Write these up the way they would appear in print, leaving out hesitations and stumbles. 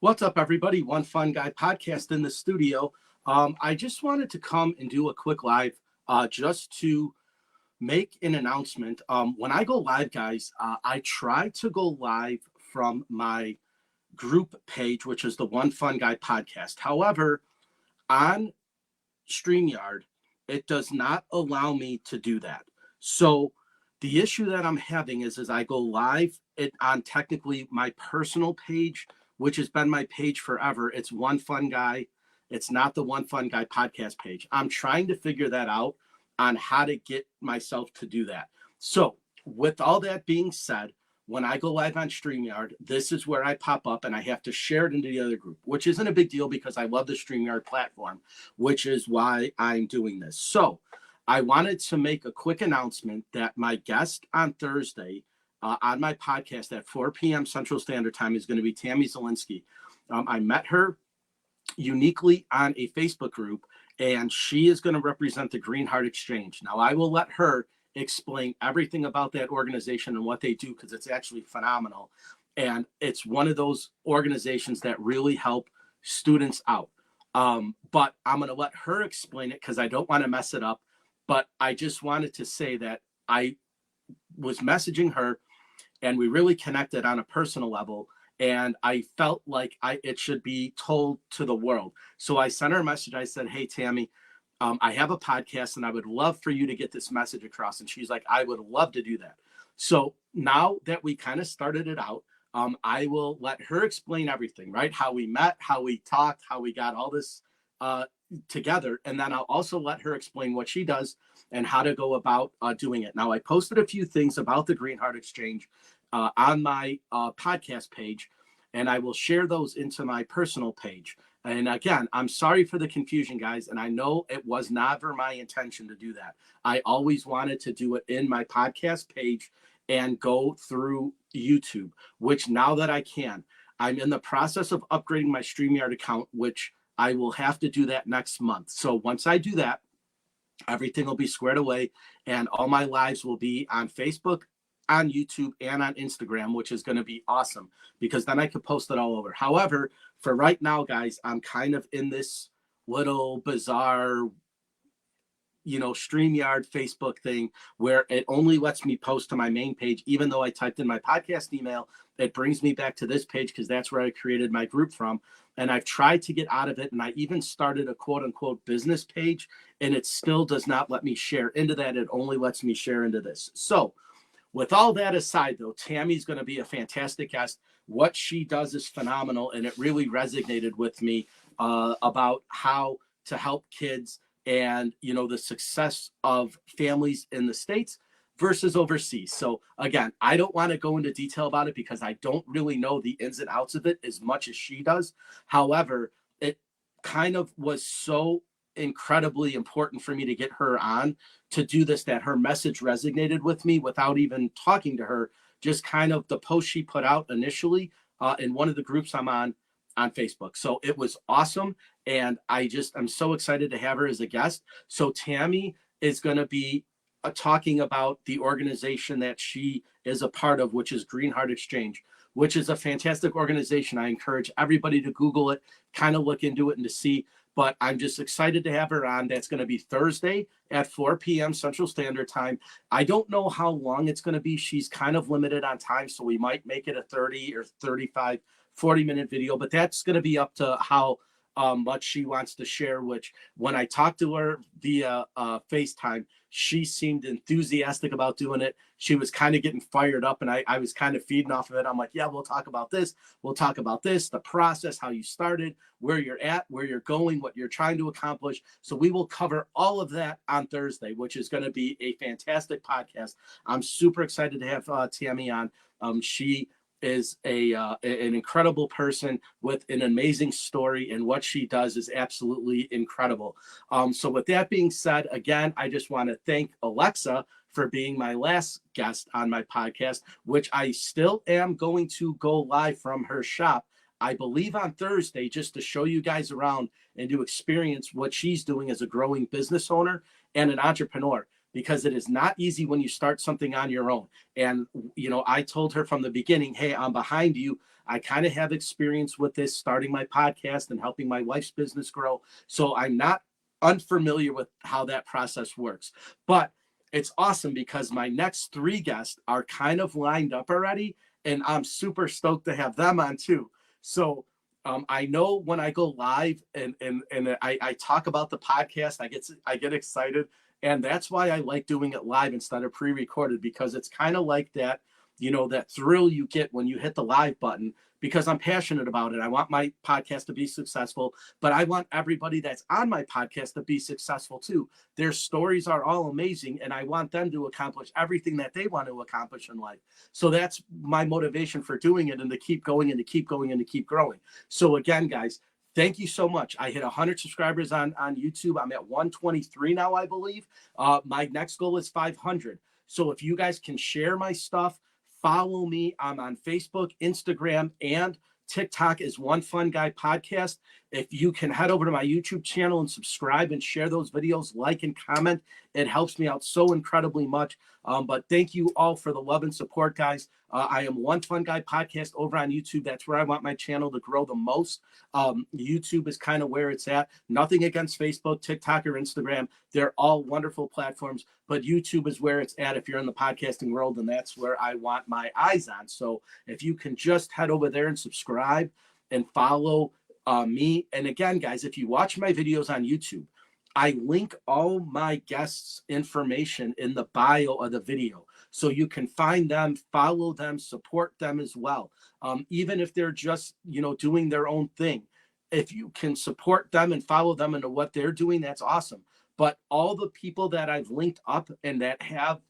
What's up, everybody? One Fun Guy podcast in the studio. I just wanted to come and do a quick live just to make an announcement. When I go live, guys, I try to go live from my group page, which is the One Fun Guy podcast. However, on StreamYard, it does not allow me to do that. So the issue that I'm having is I go live on technically my personal page, which has been my page forever. It's One Fun Guy. It's not the One Fun Guy podcast page. I'm trying to figure that out on how to get myself to do that. So with all that being said, when I go live on StreamYard, this is where I pop up and I have to share it into the other group, which isn't a big deal because I love the StreamYard platform, which is why I'm doing this. So I wanted to make a quick announcement that my guest on Thursday on my podcast at 4 p.m. Central Standard Time is going to be Tammy Zilinski. I met her uniquely on a Facebook group, and she is going to represent the Greenheart Exchange. Now, I will let her explain everything about that organization and what they do because it's actually phenomenal. And it's one of those organizations that really help students out. But I'm going to let her explain it because I don't want to mess it up. But I just wanted to say that I was messaging her and we really connected on a personal level. And I felt like it should be told to the world. So I sent her a message. I said, hey, Tammy, I have a podcast and I would love for you to get this message across. And she's like, I would love to do that. So now that we kind of started it out, I will let her explain everything, right? How we met, how we talked, how we got all this together. And then I'll also let her explain what she does and how to go about doing it. Now, I posted a few things about the Greenheart Exchange on my podcast page, and I will share those into my personal page. And again, I'm sorry for the confusion, guys. And I know it was never my intention to do that. I always wanted to do it in my podcast page and go through YouTube, which now that I can, I'm in the process of upgrading my StreamYard account, which I will have to do that next month. So once I do that, everything will be squared away and all my lives will be on Facebook, on YouTube, and on Instagram, which is going to be awesome because then I could post it all over. However, for right now, guys, I'm kind of in this little bizarre, StreamYard Facebook thing where it only lets me post to my main page. Even though I typed in my podcast email, it brings me back to this page because that's where I created my group from. And I've tried to get out of it. And I even started a quote unquote business page, and it still does not let me share into that. It only lets me share into this. So with all that aside, though, Tammy's going to be a fantastic guest. What she does is phenomenal, and it really resonated with me about how to help kids and, the success of families in the States versus overseas. So again, I don't want to go into detail about it because I don't really know the ins and outs of it as much as she does. However, it kind of was so incredibly important for me to get her on to do this, that her message resonated with me without even talking to her. Just kind of the post she put out initially in one of the groups I'm on Facebook. So it was awesome. And I'm so excited to have her as a guest. So Tammy is going to be talking about the organization that she is a part of, which is Greenheart Exchange, which is a fantastic organization. I encourage everybody to Google it, kind of look into it and to see. But I'm just excited to have her on. That's going to be Thursday at 4 p.m. Central Standard Time. I don't know how long it's going to be. She's kind of limited on time, so we might make it a 30 or 35, 40-minute video. But that's going to be up to how much she wants to share, which when I talked to her via FaceTime, she seemed enthusiastic about doing it. She was kind of getting fired up, and I was kind of feeding off of it. I'm like, yeah, we'll talk about this. We'll talk about this, the process, how you started, where you're at, where you're going, what you're trying to accomplish. So we will cover all of that on Thursday, which is going to be a fantastic podcast. I'm super excited to have Tammy on. She is an incredible person with an amazing story, and what she does is absolutely incredible. So with that being said, again, I just want to thank Alexa for being my last guest on my podcast, which I still am going to go live from her shop, I believe on Thursday, just to show you guys around and to experience what she's doing as a growing business owner and an entrepreneur. because it is not easy when you start something on your own. And, I told her from the beginning, hey, I'm behind you. I kind of have experience with this, starting my podcast and helping my wife's business grow. So I'm not unfamiliar with how that process works. But it's awesome because my next 3 guests are kind of lined up already, and I'm super stoked to have them on too. So I know when I go live and I talk about the podcast, I get excited, and that's why I like doing it live instead of pre-recorded, because it's kind of like that, that thrill you get when you hit the live button, because I'm passionate about it. I want my podcast to be successful, but I want everybody that's on my podcast to be successful too. Their stories are all amazing, and I want them to accomplish everything that they want to accomplish in life. So that's my motivation for doing it, and to keep going and to keep going and to keep growing. So again, guys, thank you so much. I hit 100 subscribers on YouTube. I'm at 123 now, I believe. My next goal is 500. So if you guys can share my stuff, follow me. I'm on Facebook, Instagram, and TikTok as One Fun Guy Podcast. If you can head over to my YouTube channel and subscribe and share those videos, like and comment, it helps me out so incredibly much. But thank you all for the love and support, guys. I am One Fun Guy Podcast over on YouTube. That's where I want my channel to grow the most. YouTube is kind of where it's at. Nothing against Facebook, TikTok, or Instagram. They're all wonderful platforms, but YouTube is where it's at if you're in the podcasting world, and that's where I want my eyes on. So if you can just head over there and subscribe and follow me. And again, guys, if you watch my videos on YouTube, I link all my guests' information in the bio of the video. So you can find them, follow them, support them as well. Even if they're just, doing their own thing. If you can support them and follow them into what they're doing, that's awesome. But all the people that I've linked up and that have,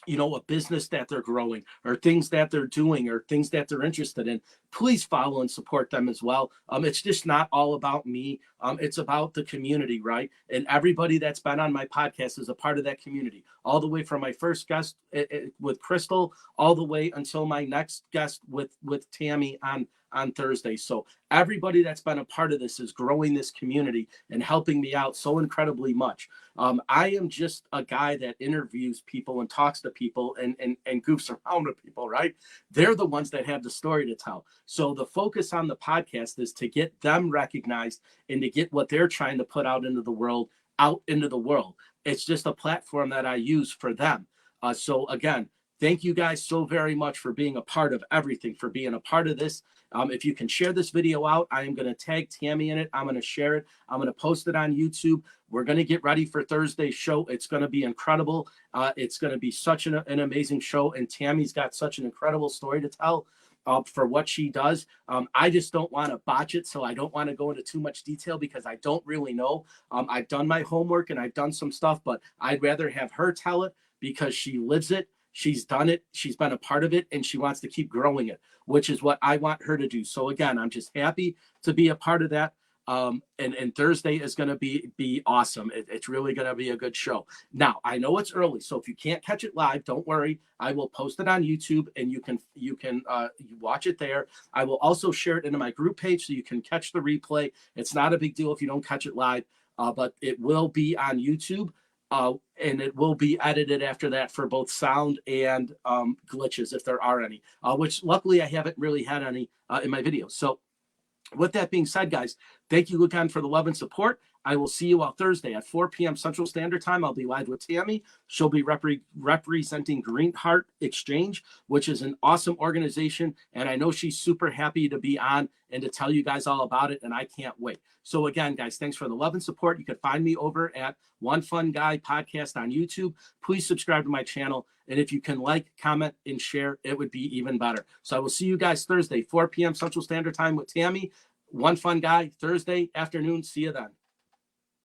a business that they're growing, or things that they're doing, or things that they're interested in, please follow and support them as well. It's just not all about me. It's about the community, right? And everybody that's been on my podcast is a part of that community, all the way from my first guest with Crystal, all the way until my next guest with Tammy on Thursday. So everybody that's been a part of this is growing this community and helping me out so incredibly much. I am just a guy that interviews people and talks to people and goofs around with people, right? They're the ones that have the story to tell. So the focus on the podcast is to get them recognized and to get what they're trying to put out into the world. It's just a platform that I use for them. So again, thank you guys so very much for being a part of everything, for being a part of this. If you can share this video out, I am going to tag Tammy in it. I'm going to share it. I'm going to post it on YouTube. We're going to get ready for Thursday's show. It's going to be incredible. It's going to be such an amazing show. And Tammy's got such an incredible story to tell for what she does. I just don't want to botch it. So I don't want to go into too much detail because I don't really know. I've done my homework and I've done some stuff, but I'd rather have her tell it because she lives it. She's done it. She's been a part of it, and she wants to keep growing it, which is what I want her to do. So again, I'm just happy to be a part of that. And Thursday is going to be awesome. It's really going to be a good show. Now, I know it's early, so if you can't catch it live, don't worry. I will post it on YouTube, and you can watch it there. I will also share it into my group page so you can catch the replay. It's not a big deal if you don't catch it live, but it will be on YouTube. And it will be edited after that for both sound and glitches, if there are any, which luckily I haven't really had any in my videos. So with that being said, guys, thank you again for the love and support. I will see you all Thursday at 4 p.m. Central Standard Time. I'll be live with Tammy. She'll be representing Greenheart Exchange, which is an awesome organization. And I know she's super happy to be on and to tell you guys all about it. And I can't wait. So again, guys, thanks for the love and support. You can find me over at One Fun Guy Podcast on YouTube. Please subscribe to my channel. And if you can like, comment, and share, it would be even better. So I will see you guys Thursday, 4 p.m. Central Standard Time with Tammy. One Fun Guy, Thursday afternoon. See you then.